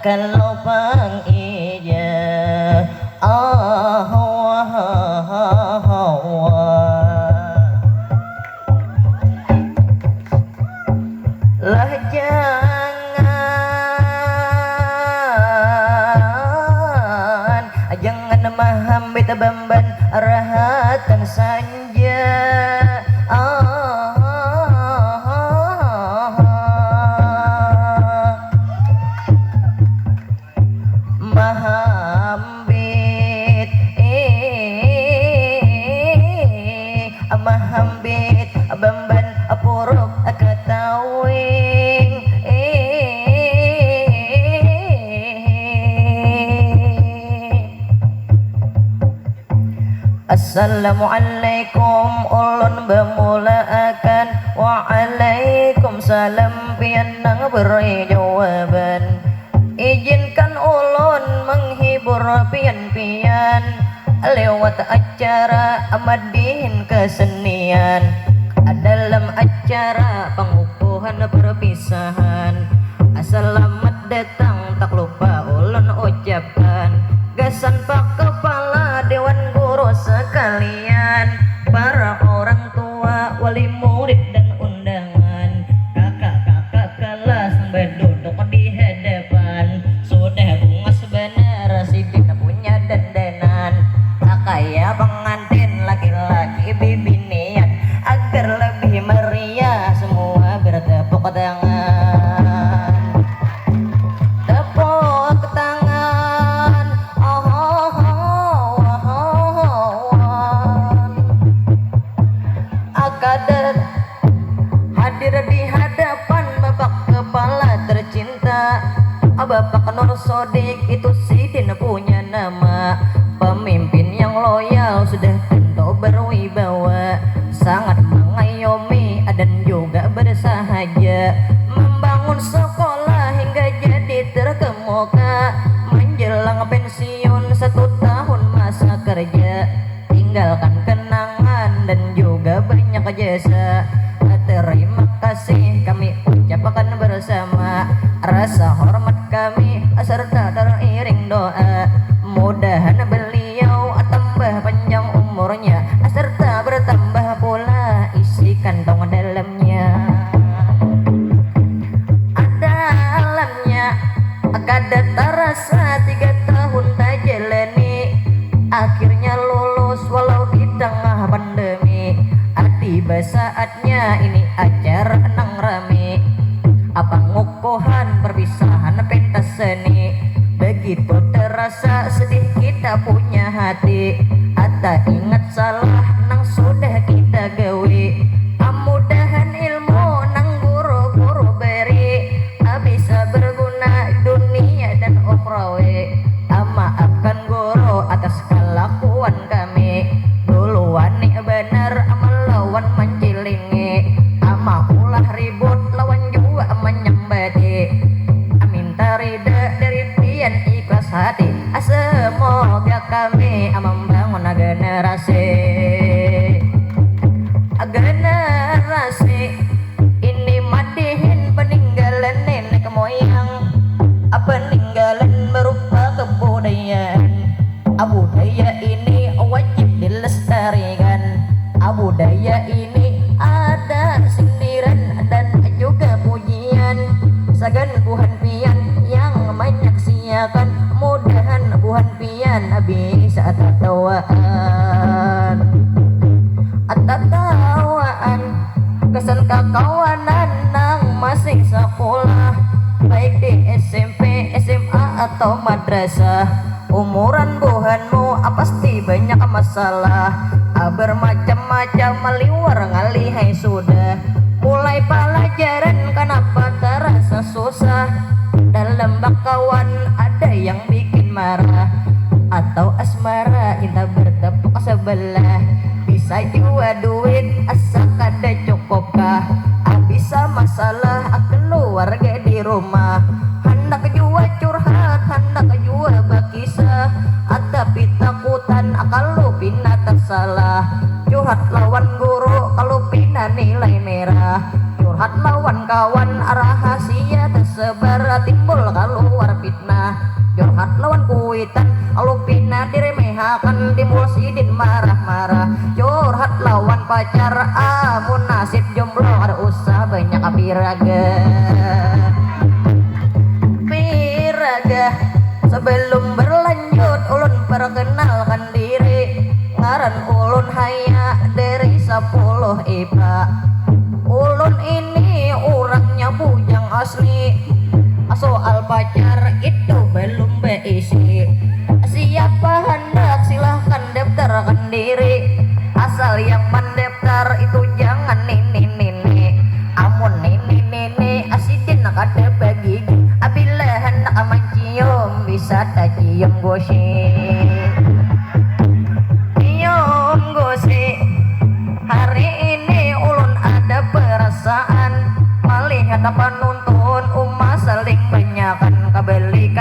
kalau pang iya lah jangan mahambit bamban rahatan sanja mahambit mahambit bamban puruk ketawing Assalamualaikum ulun bemulaakan Waalaikumsalam pian nang beri jawaban izinkan ulun menghibur pian-pian lewat acara amadihin kesenian dalam acara pengukuhan perpisahan selamat datang tak lupa ulun ucapkan gasan pak kepala dewan guru sekalian para orang tua wali murid dan undangan kakak-kakak kelas berduduk di hadapan sudah bungas benar sidin punya dandanan kayak pengantin laki-laki bibinian agar lebih meriah semua bertepuk tangan tepuk tangan akadat hadir di hadapan bapak kepala tercinta Bapak Nur Sodik itu sidin punya nama pemimpin yang loyal sudah tentu berwibawa sangat mengayomi dan juga bersahaja membangun sekolah hingga jadi terkemuka menjelang pensiun 1 tahun masa kerja tinggalkan kenangan dan juga banyak jasa terima kasih kami ucapkan bersama rasa hormat kami serta teriring doa mudahan beliau tambah panjang umurnya serta bertambah pula isi kantong dalamnya dalamnya kada terasa 3 tahun tak jalani akhirnya lulus walau di tengah pandemi tiba saatnya ini acara nang rame apa ngukuhan perpisahan pentas seni begitu terasa sedih kita punya hati ata ingat salah nang sudah kita gawe mudahan ilmu nang guru-guru beri bisa berguna dunia dan ukhrawi maafkan guru atas kelakuan kami duluan nih benar melawan mencilingi ulah ribut lawan juga menyembadi minta rida dari pian ikhlas hati semoga kami membangun generasi ini madihin peninggalan nenek moyang peninggalan berupa kebudayaan budaya ini wajib dilestarikan budaya ini ada sindiran dan juga pujian sagan buhan pian yang menyaksikan mudahan buhan pian bisa tatawaan kesan kakawanan nang masih sekolah baik di SMP, SMA atau madrasah umuran buhanmu pasti banyak masalah bermacam-macam meliwar ngalihai sudah mulai pelajaran kenapa terasa susah dalam bakawan ada yang bikin marah atau asmara kita bertepuk sebelah bisa juga duit asa kada cukupkah bisa masalah keluarga di rumah hendak juga curhat hendak juga berkisah tapi takutan kalau pina tersalah curhat lawan guru kalau pina nilai merah curhat lawan kawan rahasia tersebar timbul keluar fitnah pacar amun nasib jomblo ada usah banyak piraga sebelum berlanjut ulun perkenalkan diri ngaran ulun haya dari 10 IPA ulun ini orangnya bujang asli soal pacar itu belum beisi siapa hendak silahkan daftarkan diri asal yang mendaftar itu jangan nini amun nini asidin kada bagi apabila hendak mencium bisa tak cium gosip hari ini ulun ada perasaan melihat apa nuntun umat saling banyakan kebelikan